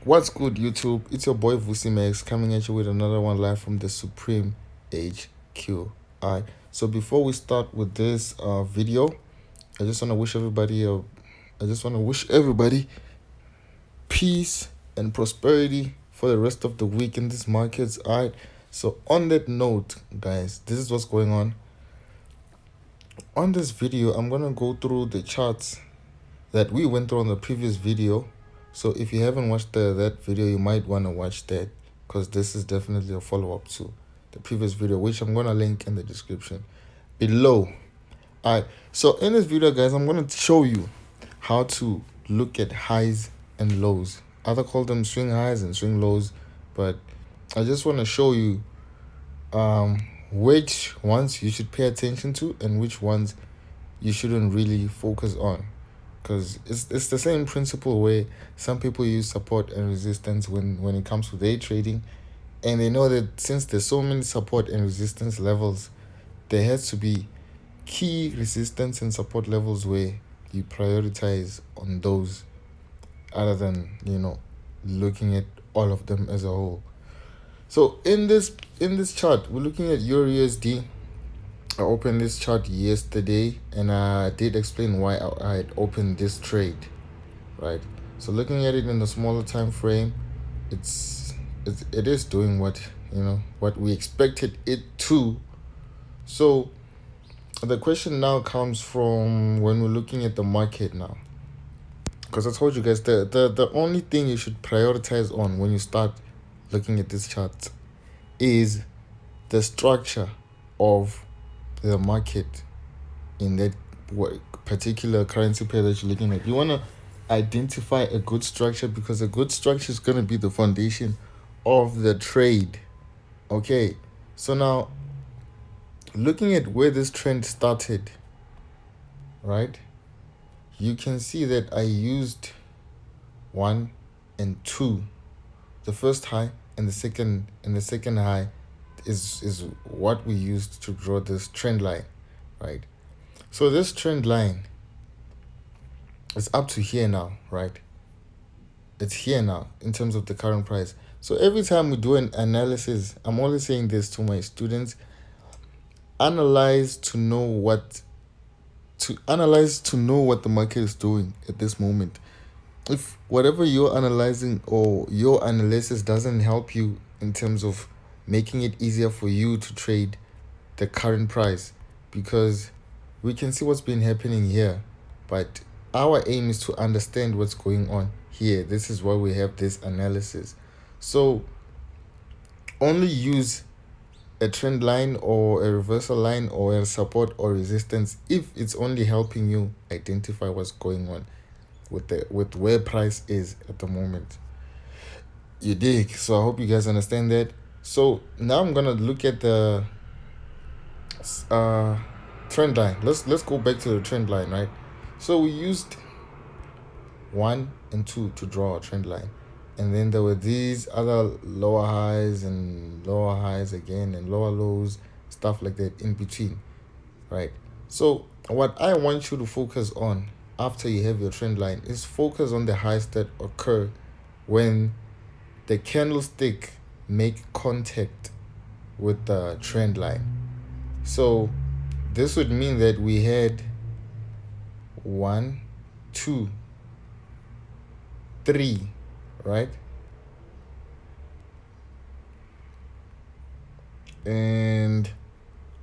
What's good, YouTube? It's your boy Vusimex coming at you with another one live from the Supreme HQI. So before we start with this video, I just want to wish everybody peace and prosperity for the rest of the week in these markets. Alright. So on that note, guys, this is what's going on. On this video, I'm gonna go through the charts that we went through on the previous video. So if you haven't watched that video, you might want to watch that, because this is definitely a follow-up to the previous video, which I'm going to link in the description below. Alright, so in this video, guys, I'm going to show you how to look at highs and lows. Other call them swing highs and swing lows, but I just want to show you which ones you should pay attention to and which ones you shouldn't really focus on. Because it's the same principle where some people use support and resistance when it comes to day trading, and they know that since there's so many support and resistance levels, there has to be key resistance and support levels where you prioritize on those, other than looking at all of them as a whole. So in this chart, we're looking at Euro USD. I opened this chart yesterday and I did explain why I had opened this trade, right? So looking at it in the smaller time frame, it is doing what we expected it to. So the question now comes from when we're looking at the market now, because I told you guys the only thing you should prioritize on when you start looking at this chart is the structure of the market in that particular currency pair that you're looking at. You want to identify a good structure, because a good structure is going to be the foundation of the trade. Okay, so now looking at where this trend started, right, you can see that I used 1 and 2, the first high and the second high is what we used to draw this trend line, right? So this trend line is up to here now, right? It's here now in terms of the current price. So every time we do an analysis, I'm always saying this to my students: analyze to know what the market is doing at this moment. If whatever you're analyzing or your analysis doesn't help you in terms of making it easier for you to trade the current price, because we can see what's been happening here, but our aim is to understand what's going on here. This is why we have this analysis. So only use a trend line or a reversal line or a support or resistance if it's only helping you identify what's going on with where price is at the moment. You dig? So I hope you guys understand that. So now I'm gonna look at the trend line. Let's go back to the trend line, right? So we used 1 and 2 to draw a trend line, and then there were these other lower highs and lower highs again and lower lows, stuff like that in between, right? So what I want you to focus on after you have your trend line is focus on the highs that occur when the candlestick make contact with the trend line. So this would mean that we had 1, 2, 3, right? And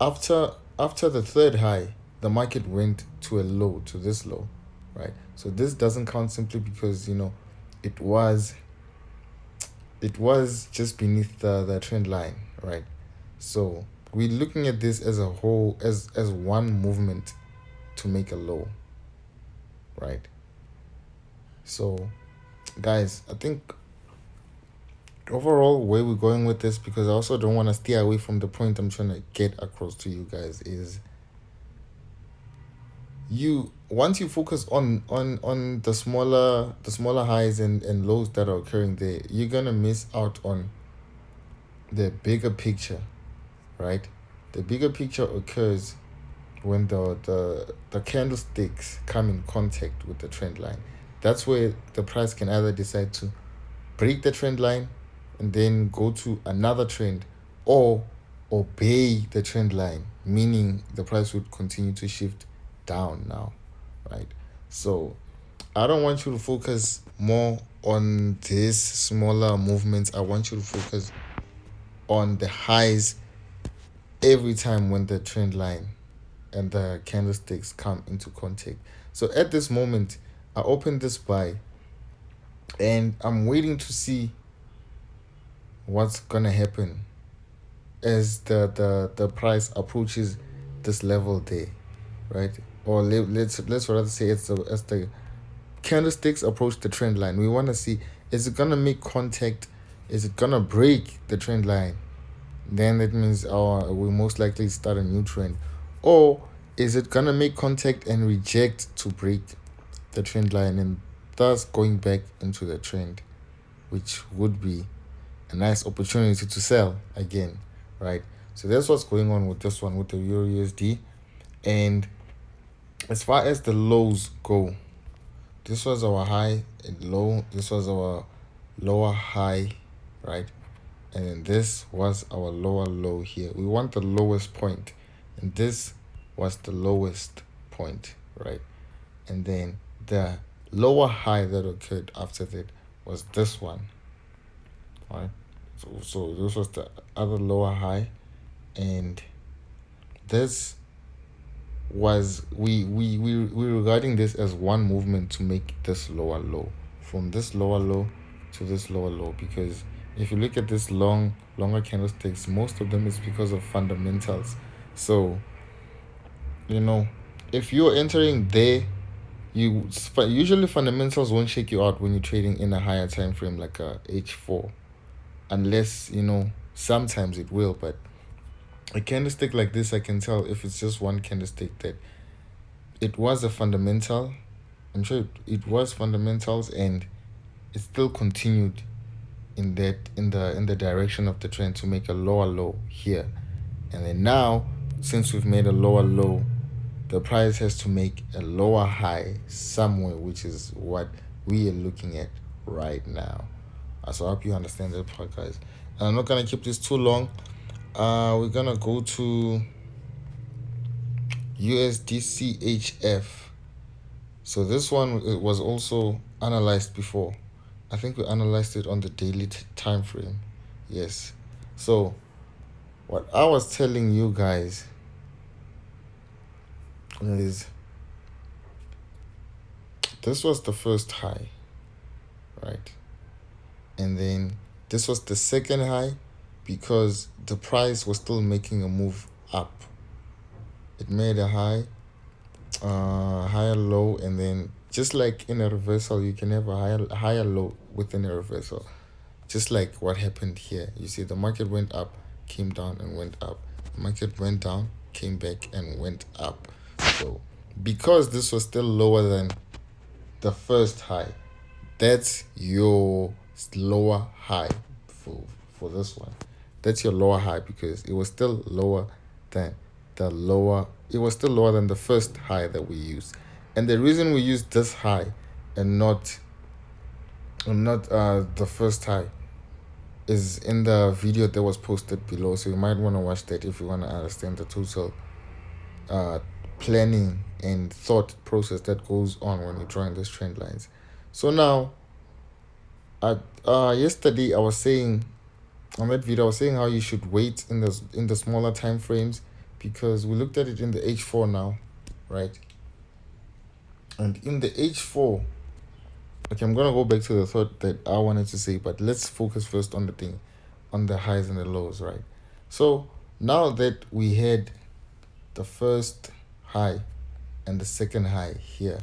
after the third high, the market went to a low, to this low, right? So this doesn't count simply because it was just beneath the trend line, right? So we're looking at this as a whole, as one movement to make a low, right? So guys, I think overall where we're going with this, because I also don't want to steer away from the point I'm trying to get across to you guys, is once you focus on the smaller highs and lows that are occurring there, you're gonna miss out on the bigger picture, right? The bigger picture occurs when the candlesticks come in contact with the trend line. That's where the price can either decide to break the trend line and then go to another trend, or obey the trend line, meaning the price would continue to shift down now, right? So I don't want you to focus more on these smaller movements. I want you to focus on the highs every time when the trend line and the candlesticks come into contact. So at this moment, I opened this buy and I'm waiting to see what's gonna happen as the price approaches this level there, right? Or let's rather say it's as the candlesticks approach the trend line. We want to see, is it gonna make contact? Is it gonna break the trend line? Then that means we most likely start a new trend. Or is it gonna make contact and reject to break the trend line and thus going back into the trend, which would be a nice opportunity to sell again, right? So that's what's going on with this one with the Euro USD. And as far as the lows go, this was our high and low, this was our lower high, right? And then this was our lower low here. We want the lowest point, and this was the lowest point, right? And then the lower high that occurred after that was this one, right? So this was the other lower high, and this was we regarding this as one movement to make this lower low, from this lower low to this lower low, because if you look at this longer candlesticks, most of them is because of fundamentals. So if you're entering there, usually fundamentals won't shake you out when you're trading in a higher time frame like a H4, unless sometimes it will. But a candlestick like this, I can tell if it's just one candlestick that it was a fundamental. I'm sure it was fundamentals, and it still continued in the direction of the trend to make a lower low here. And then now, since we've made a lower low, the price has to make a lower high somewhere, which is what we are looking at right now. So I hope you understand that part, guys. And I'm not gonna keep this too long. We're gonna go to USDCHF. So this one was also analyzed before. I think we analyzed it on the daily time frame. Yes. So what I was telling you guys is this was the first high, right? And then this was the second high, because the price was still making a move up. It made a high, higher low, and then just like in a reversal, you can have a higher low within a reversal. Just like what happened here. You see the market went up, came down and went up. The market went down, came back and went up. So because this was still lower than the first high, that's your lower high for this one. That's your lower high, because it was still lower than the first high that we used. And the reason we used this high and not the first high is in the video that was posted below. So you might want to watch that if you want to understand the total planning and thought process that goes on when you're drawing these trend lines. So now, yesterday I was saying on that video, I was saying how you should wait in the smaller time frames, because we looked at it in the H4 now, right? And in the H4, okay, I'm gonna go back to the thought that I wanted to say, but let's focus first on the highs and the lows, right? So now that we had the first high and the second high here,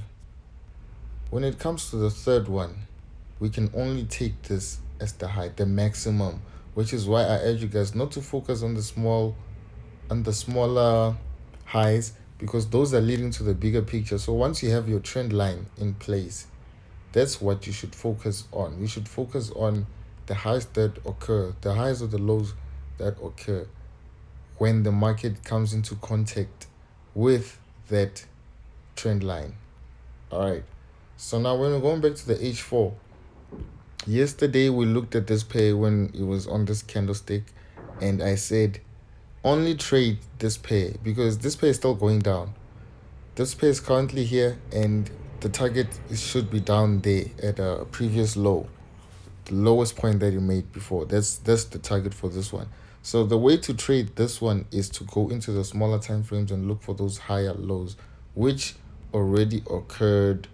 when it comes to the third one, we can only take this as the high, the maximum, which is why I urge you guys not to focus on the smaller highs, because those are leading to the bigger picture. So once you have your trend line in place, that's what you should focus on. You should focus on the highs that occur, the highs or the lows that occur when the market comes into contact with that trend line. All right. So now when we're going back to the H4, Yesterday we looked at this pair when it was on this candlestick, and I said only trade this pair because this pair is still going down. This pair is currently here, and the target should be down there at a previous low, the lowest point that you made before. That's the target for this one. So the way to trade this one is to go into the smaller time frames and look for those higher lows, which already occurred.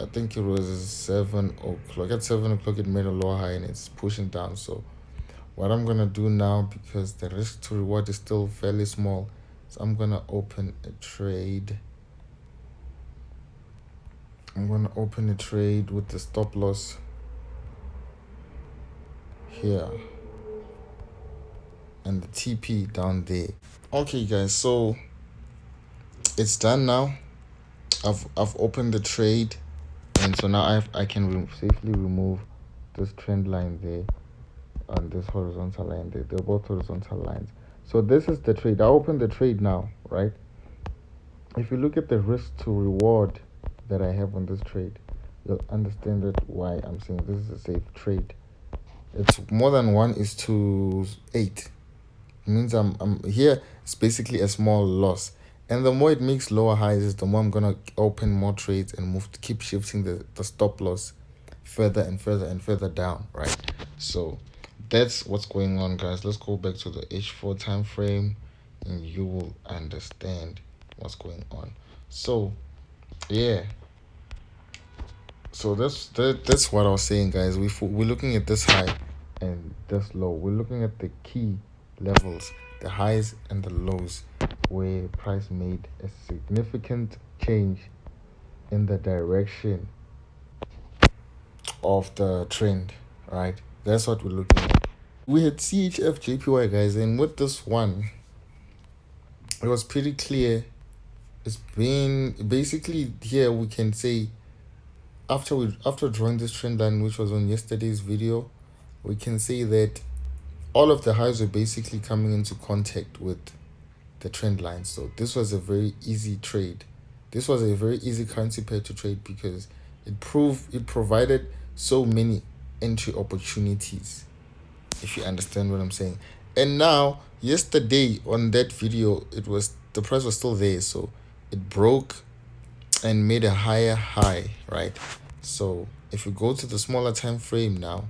I think it was 7 o'clock. At 7 o'clock, it made a lower high and it's pushing down. So what I'm gonna do now, because the risk to reward is still fairly small, is I'm gonna open a trade. I'm gonna open a trade with the stop loss here and the TP down there. Okay, guys, so it's done now. I've opened the trade, and so now I can safely remove this trend line there on this horizontal line. They're both horizontal lines. So this is the trade. I opened the trade now, right? If you look at the risk to reward that I have on this trade, you'll understand that why I'm saying this is a safe trade. It's more than 1:8. It means I'm here. It's basically a small loss, and the more it makes lower highs, the more I'm gonna open more trades and keep shifting the stop loss further and further and further down, right? So that's what's going on, guys. Let's go back to the H4 time frame, and you will understand what's going on. So yeah, so that's what I was saying, guys. We're looking at this high and this low. We're looking at the key levels, the highs and the lows, where price made a significant change in the direction of the trend, right? That's what we're looking at. We had CHF JPY, guys, and with this one, it was pretty clear. It's been basically here. We can say after drawing this trend line, which was on yesterday's video, we can say that all of the highs were basically coming into contact with the trend line. So this was a very easy trade. This was a very easy currency pair to trade because it provided so many entry opportunities, if you understand what I'm saying. And now yesterday on that video, the price was still there, so it broke and made a higher high, right? So if we go to the smaller time frame now,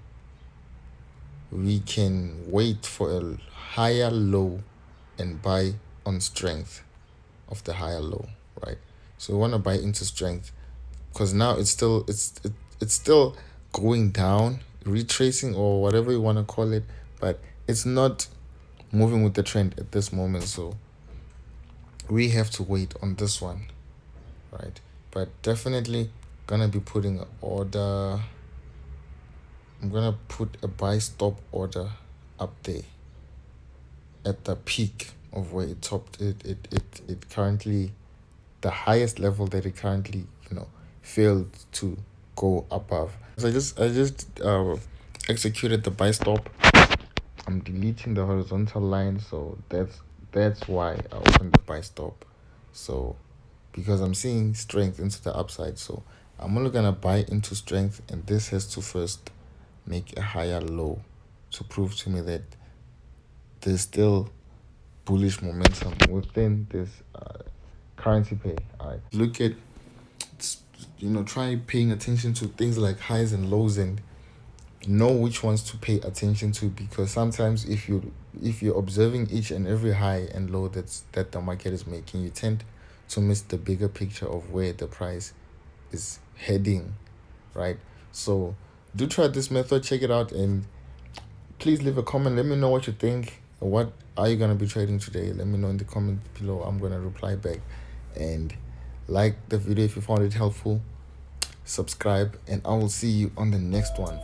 we can wait for a higher low and buy on strength of the higher low, right? So we want to buy into strength because now it's still going down, retracing or whatever you want to call it, but it's not moving with the trend at this moment. So we have to wait on this one, right? But definitely gonna be putting an order. I'm gonna put a buy stop order up there at the peak of where it topped. It currently, the highest level that it currently failed to go above. So I just executed the buy stop. I'm deleting the horizontal line, so that's why I opened the buy stop. So because I'm seeing strength into the upside, so I'm only gonna buy into strength, and this has to first make a higher low to prove to me that there's still bullish momentum within this currency pair. All right, look at try paying attention to things like highs and lows and know which ones to pay attention to, because sometimes if you're observing each and every high and low that the market is making, you tend to miss the bigger picture of where the price is heading, right? So do try this method, check it out, and please leave a comment. Let me know what you think. What are you gonna be trading today? Let me know in the comment below. I'm gonna reply back. And like the video if you found it helpful, subscribe, and I will see you on the next one.